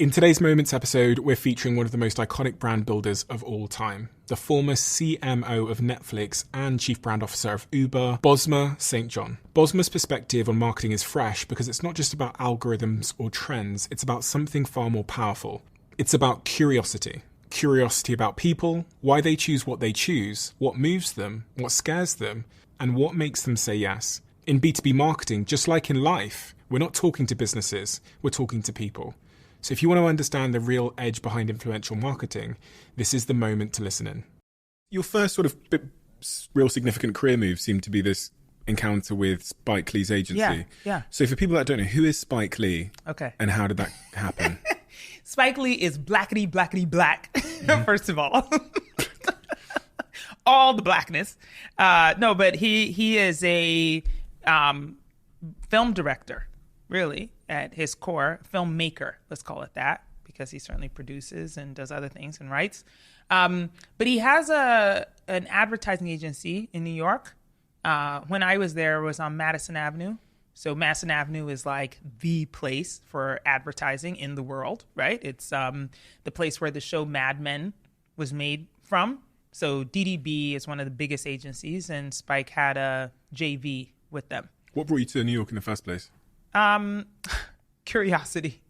In today's Moments episode, we're featuring one of the most iconic brand builders of all time, the former CMO of Netflix and Chief Brand Officer of Uber, Bozoma Saint John. Bozoma's perspective on marketing is fresh because it's not just about algorithms or trends, it's about something far more powerful. It's about curiosity. Curiosity about people, why they choose what they choose, what moves them, what scares them, and what makes them say yes. In B2B marketing, just like in life, we're not talking to businesses, we're talking to people. So if you want to understand the real edge behind influential marketing, this is the moment to listen in. Your first sort of real significant career move seemed to be this encounter with Spike Lee's agency. Yeah. So for people that don't know, who is Spike Lee? Okay. And how did that happen? Spike Lee is blackety black, first of all. All the blackness. No, but he is a film director, really, at his core, filmmaker, let's call it that, because he certainly produces and does other things and writes. But he has an advertising agency in New York. When I was there, it was on Madison Avenue. So Madison Avenue is like the place for advertising in the world, right? It's the place where the show Mad Men was made from. So DDB is one of the biggest agencies, and Spike had a JV with them. What brought you to New York in the first place? Curiosity.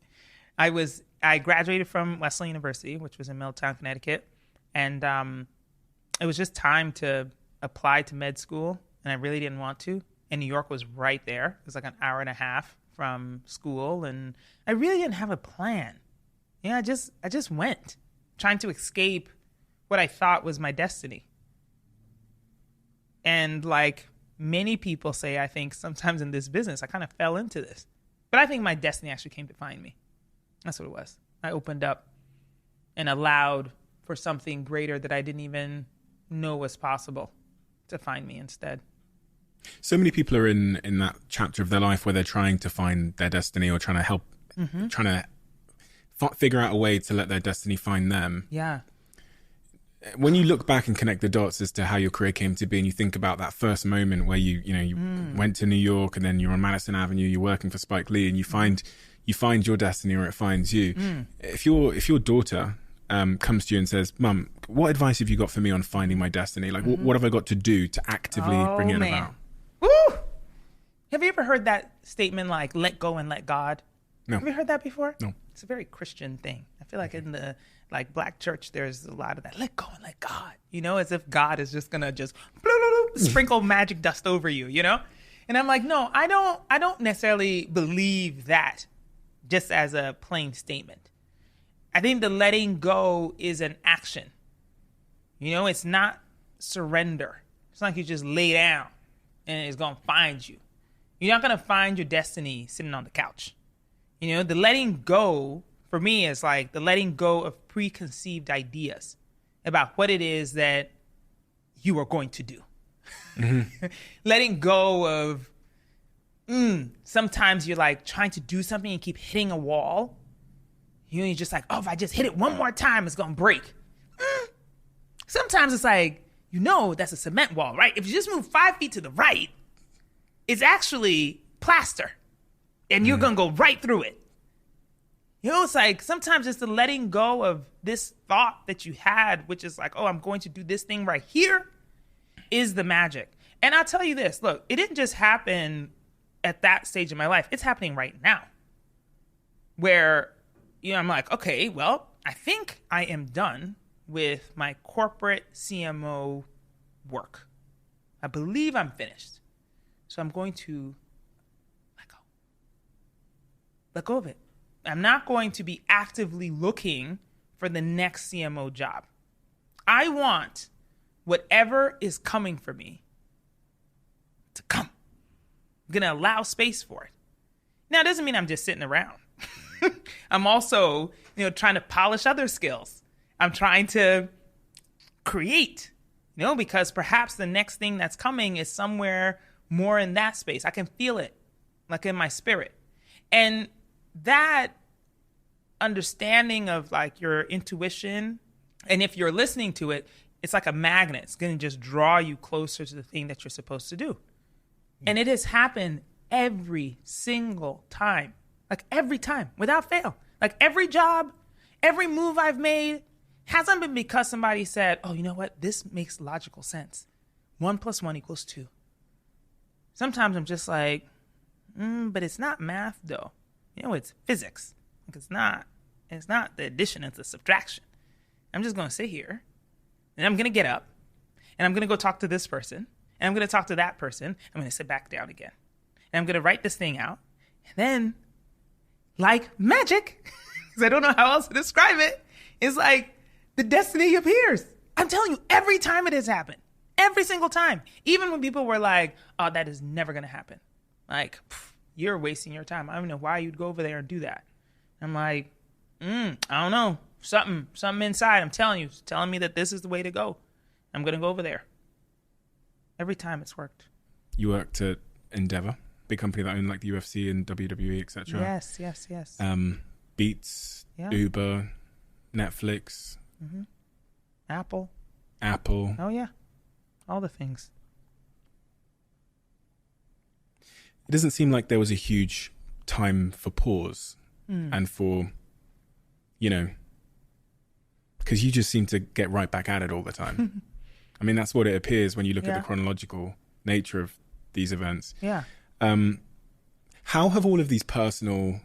I graduated from Wesley University, which was in Middletown, Connecticut. And it was just time to apply to med school. And I really didn't want to. And New York was right there. It was like an hour and a half from school. And I really didn't have a plan. Yeah, I just went, trying to escape what I thought was my destiny. And like many people say, I think sometimes in this business, I kind of fell into this. But I think my destiny actually came to find me. That's what it was. I opened up and allowed for something greater that I didn't even know was possible to find me instead. So many people are in that chapter of their life where they're trying to find their destiny or trying to help, trying to figure out a way to let their destiny find them. Yeah. When you look back and connect the dots as to how your career came to be, and you think about that first moment where you went to New York and then you're on Madison Avenue, you're working for Spike Lee, and you find your destiny or it finds you. If your daughter comes to you and says, "Mum, what advice have you got for me on finding my destiny? Like, what have I got to do to actively bring it about?" Woo! Have you ever heard that statement like, "Let go and let God"? No. Have you heard that before? No. It's a very Christian thing. I feel like in the black church, there's a lot of that. Let go and let God. As if God is just gonna just sprinkle magic dust over you. And I'm like, no, I don't necessarily believe that. Just as a plain statement, I think the letting go is an action. It's not surrender. It's not like you just lay down and it's gonna find you. You're not gonna find your destiny sitting on the couch. The letting go for me is like the letting go of preconceived ideas about what it is that you are going to do. Letting go of, sometimes you're like trying to do something and keep hitting a wall. You're just like, if I just hit it one more time, it's going to break. Sometimes it's like, that's a cement wall, right? If you just move 5 feet to the right, it's actually plaster and you're going to go right through it. It's like sometimes it's the letting go of this thought that you had, which is like, I'm going to do this thing right here, is the magic. And I'll tell you this, look, it didn't just happen at that stage of my life. It's happening right now where, I'm like, okay, well, I think I am done with my corporate CMO work. I believe I'm finished. So I'm going to let go of it. I'm not going to be actively looking for the next CMO job. I want whatever is coming for me to come. I'm going to allow space for it. Now, it doesn't mean I'm just sitting around. I'm also, trying to polish other skills. I'm trying to create, because perhaps the next thing that's coming is somewhere more in that space. I can feel it, like in my spirit. And that understanding of like your intuition, and if you're listening to it, it's like a magnet. It's going to just draw you closer to the thing that you're supposed to do. And it has happened every single time, like every time, without fail. Like every job, every move I've made hasn't been because somebody said, oh, you know what? This makes logical sense. 1 + 1 = 2. Sometimes I'm just like, but it's not math though. You know, it's physics. Like it's not the addition, it's the subtraction. I'm just going to sit here and I'm going to get up and I'm going to go talk to this person and I'm going to talk to that person. I'm going to sit back down again and I'm going to write this thing out. And then like magic, because I don't know how else to describe it, it's like the destiny appears. I'm telling you, every time it has happened, every single time, even when people were like, oh, that is never going to happen. Like, you're wasting your time. I don't know why you'd go over there and do that. I'm like, I don't know. Something inside, I'm telling you, it's telling me that this is the way to go. I'm going to go over there. Every time it's worked. You worked at Endeavor, big company that owned like the UFC and WWE, etc. Yes. Beats, Uber, Netflix. Apple. Oh, yeah. All the things. It doesn't seem like there was a huge time for pause and for, because you just seem to get right back at it all the time. I mean, that's what it appears when you look at the chronological nature of these events. Yeah. How have all of these personal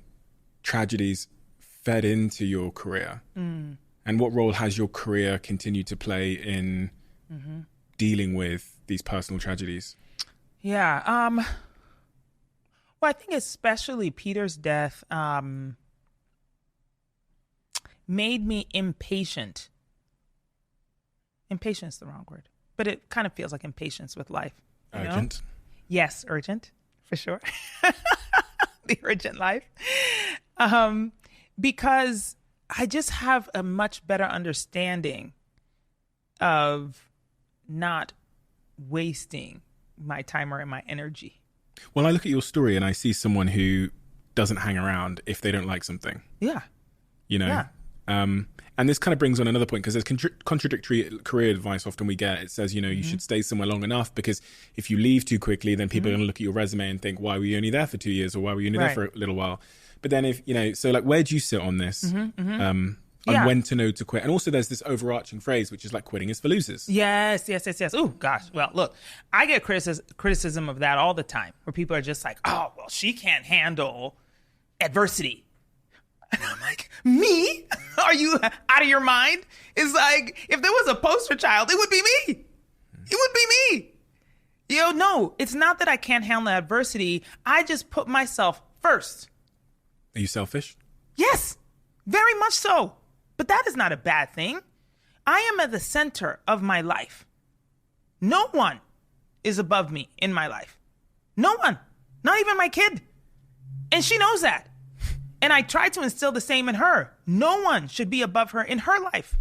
tragedies fed into your career? And what role has your career continued to play in dealing with these personal tragedies? Yeah. Well, I think especially Peter's death made me impatient. Impatient is the wrong word, but it kind of feels like impatience with life. Urgent? Yes, urgent, for sure. The urgent life. Because I just have a much better understanding of not wasting my time or my energy. Well, I look at your story and I see someone who doesn't hang around if they don't like something. Yeah. Yeah. And this kind of brings on another point, because there's contradictory career advice often we get. It says, you should stay somewhere long enough, because if you leave too quickly, then people are going to look at your resume and think, why were you only there for 2 years, or why were you only there for a little while? But then so like, where do you sit on this? On when to know to quit? And also there's this overarching phrase, which is like, quitting is for losers. Yes. Oh, gosh. Well, look, I get criticism of that all the time, where people are just like, oh, well, she can't handle adversity. And I'm like, me? Are you out of your mind? It's like, if there was a poster child, it would be me. It would be me. No, it's not that I can't handle adversity. I just put myself first. Are you selfish? Yes, very much so. But that is not a bad thing. I am at the center of my life. No one is above me in my life. No one, not even my kid. And she knows that. And I try to instill the same in her. No one should be above her in her life.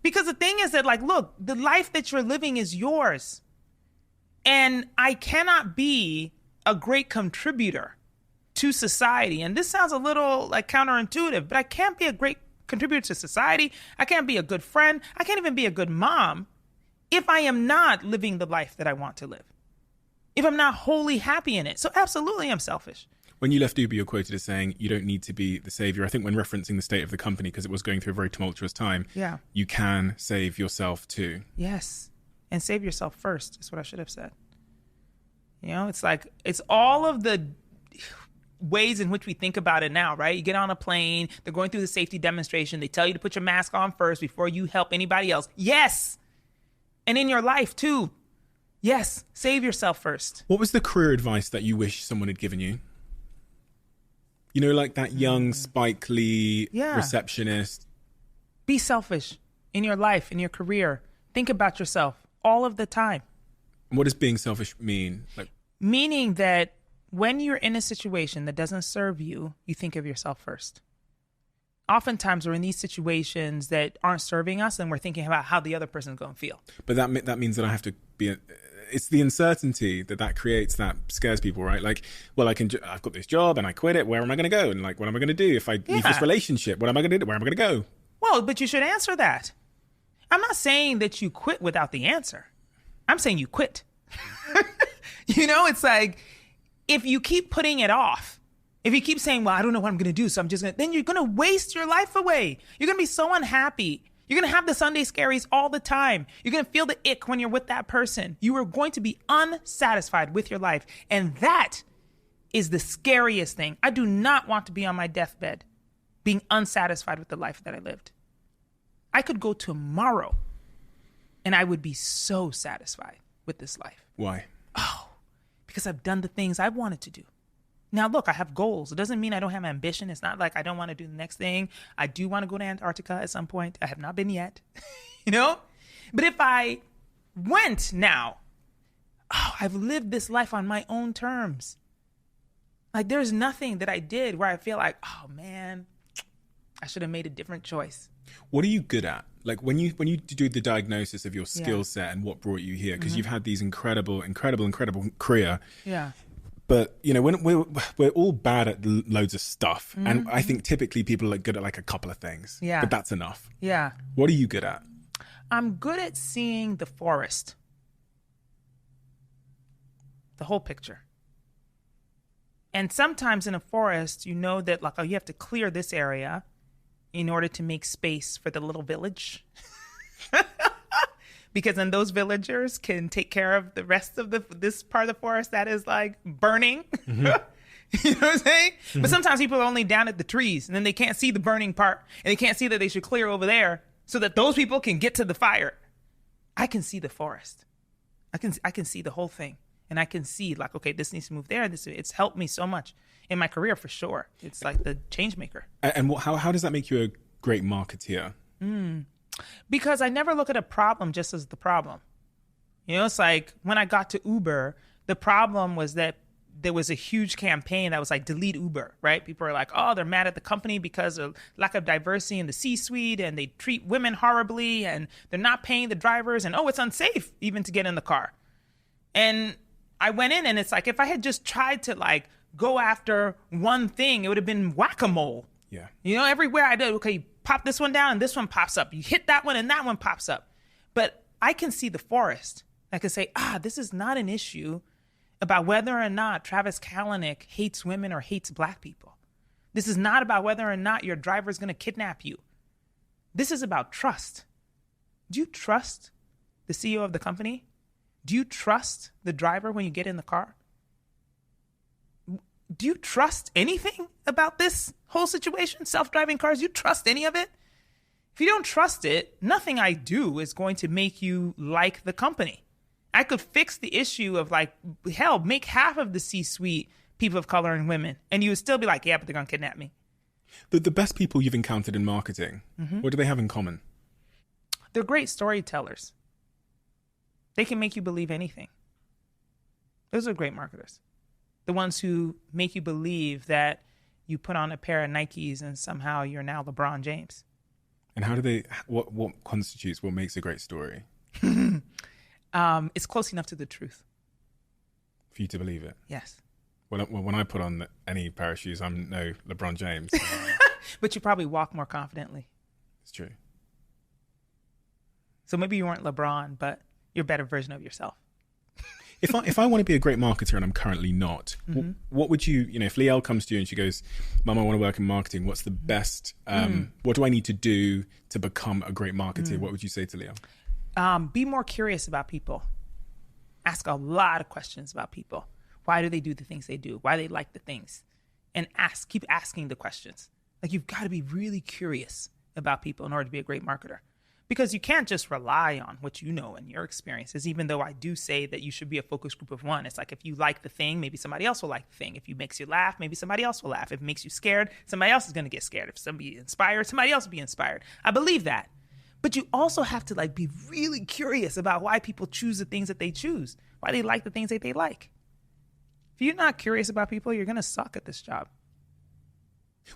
Because the thing is that, like, look, the life that you're living is yours. And I cannot be a great contributor to society. And this sounds a little like counterintuitive, but I can't be a great contributor to society. I can't be a good friend. I can't even be a good mom if I am not living the life that I want to live. If I'm not wholly happy in it. So absolutely, I'm selfish. When you left Uber, you're quoted as saying, you don't need to be the savior. I think when referencing the state of the company, because it was going through a very tumultuous time, you can save yourself too. Yes. And save yourself first is what I should have said. It's like, it's all of the ways in which we think about it now, right? You get on a plane, they're going through the safety demonstration. They tell you to put your mask on first before you help anybody else. Yes. And in your life too. Yes. Save yourself first. What was the career advice that you wish someone had given you? Like that young Spike Lee receptionist. Be selfish in your life, in your career. Think about yourself all of the time. What does being selfish mean? Meaning that when you're in a situation that doesn't serve you, you think of yourself first. Oftentimes we're in these situations that aren't serving us and we're thinking about how the other person's going to feel. But that means that I have to be... It's the uncertainty that creates that scares people, right? Like, well, I've got this job and I quit it. Where am I going to go? And like, what am I going to do if I leave this relationship? What am I going to do? Where am I going to go? Well, but you should answer that. I'm not saying that you quit without the answer. I'm saying you quit. It's like, if you keep putting it off, If you keep saying, well, I don't know what I'm going to do, so I'm just going to, then you're going to waste your life away. You're going to be so unhappy. You're going to have the Sunday scaries all the time. You're going to feel the ick when you're with that person. You are going to be unsatisfied with your life. And that is the scariest thing. I do not want to be on my deathbed being unsatisfied with the life that I lived. I could go tomorrow and I would be so satisfied with this life. Why? Oh, because I've done the things I wanted to do. Now, look, I have goals. It doesn't mean I don't have ambition. It's not like I don't want to do the next thing. I do want to go to Antarctica at some point. I have not been yet, But if I went now, I've lived this life on my own terms. Like, there's nothing that I did where I feel like, oh, man, I should have made a different choice. What are you good at? Like when you do the diagnosis of your skill set and what brought you here, because you've had these incredible career. Yeah. But, when we're all bad at loads of stuff. And I think typically people are good at like a couple of things. Yeah. But that's enough. Yeah. What are you good at? I'm good at seeing the forest. The whole picture. And sometimes in a forest, you know that like, you have to clear this area in order to make space for the little village. Because then those villagers can take care of the rest of this part of the forest that is like burning. You know what I'm saying? But sometimes people are only down at the trees and then they can't see the burning part and they can't see that they should clear over there so that those people can get to the fire. I can see the forest. I can see the whole thing. And I can see like, okay, this needs to move there. It's helped me so much in my career for sure. It's like the change maker. And how does that make you a great marketeer? Because I never look at a problem just as the problem. It's like when I got to Uber, the problem was that there was a huge campaign that was like delete Uber, right? People are like, oh, they're mad at the company because of lack of diversity in the C-suite and they treat women horribly and they're not paying the drivers and, oh, it's unsafe even to get in the car. And I went in and it's like, if I had just tried to like go after one thing, it would have been whack-a-mole. Yeah. Everywhere I did, okay, you pop this one down and this one pops up. You hit that one and that one pops up. But I can see the forest. I can say, this is not an issue about whether or not Travis Kalanick hates women or hates black people. This is not about whether or not your driver is going to kidnap you. This is about trust. Do you trust the CEO of the company? Do you trust the driver when you get in the car? Do you trust anything about this whole situation? Self-driving cars, you trust any of it? If you don't trust it, nothing I do is going to make you like the company. I could fix the issue of like, hell, make half of the C-suite people of color and women, and you would still be like, yeah, but they're going to kidnap me. The best people you've encountered in marketing, what do they have in common? They're great storytellers. They can make you believe anything. Those are great marketers. The ones who make you believe that you put on a pair of Nikes and somehow you're now LeBron James. And how do they, what constitutes, what makes a great story? It's close enough to the truth. For you to believe it? Yes. Well, when I put on any pair of shoes, I'm no LeBron James. But you probably walk more confidently. It's true. So maybe you weren't LeBron, but you're a better version of yourself. If I want to be a great marketer and I'm currently not, what would you, if Liel comes to you and she goes, Mum, I want to work in marketing, what's the best, what do I need to do to become a great marketer? What would you say to Liel? Be more curious about people. Ask a lot of questions about people. Why do they do the things they do? Why they like the things? And keep asking the questions. Like you've got to be really curious about people in order to be a great marketer. Because you can't just rely on what you know and your experiences, even though I do say that you should be a focus group of one. It's like if you like the thing, maybe somebody else will like the thing. If it makes you laugh, maybe somebody else will laugh. If it makes you scared, somebody else is going to get scared. If somebody inspired, somebody else will be inspired. I believe that. But you also have to be really curious about why people choose the things that they choose, why they like the things that they like. If you're not curious about people, you're going to suck at this job.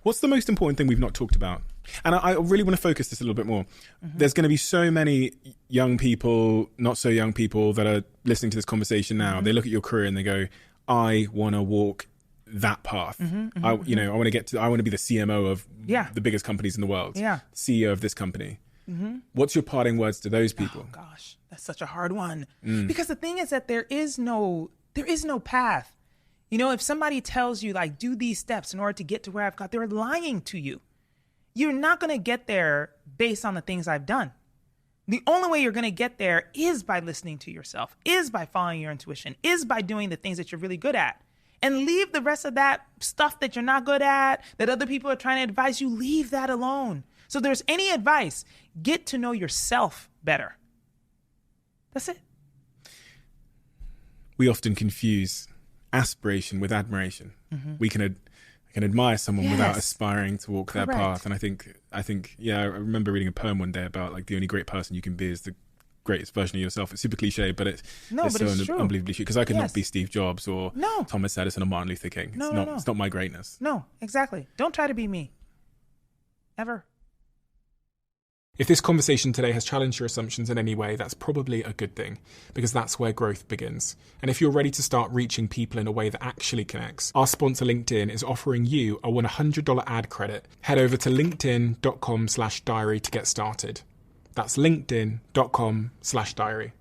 What's the most important thing we've not talked about? And I really want to focus this a little bit more. There's going to be so many young people, not so young people that are listening to this conversation now. They look at your career and they go, I want to walk that path. I want to be the CMO of the biggest companies in the world. CEO of this company. What's your parting words to those people? Oh gosh, that's such a hard one. Because the thing is that there is no path. You know, if somebody tells you, like, do these steps in order to get to where I've got, they're lying to you. You're not going to get there based on the things I've done. The only way you're going to get there is by listening to yourself, is by following your intuition, is by doing the things that you're really good at. And leave the rest of that stuff that you're not good at, that other people are trying to advise you, leave that alone. So if there's any advice, get to know yourself better. That's it. We often confuse aspiration with admiration. We can admire someone without aspiring to walk their path. And I think, I remember reading a poem one day about, like, the only great person you can be is the greatest version of yourself. It's super cliche, but it's true. Unbelievably true. Because I could not be Steve Jobs or Thomas Edison or Martin Luther King. It's not my greatness. No, exactly. Don't try to be me. Ever. If this conversation today has challenged your assumptions in any way, that's probably a good thing, because that's where growth begins. And if you're ready to start reaching people in a way that actually connects, our sponsor LinkedIn is offering you a $100 ad credit. Head over to linkedin.com/diary to get started. That's linkedin.com/diary.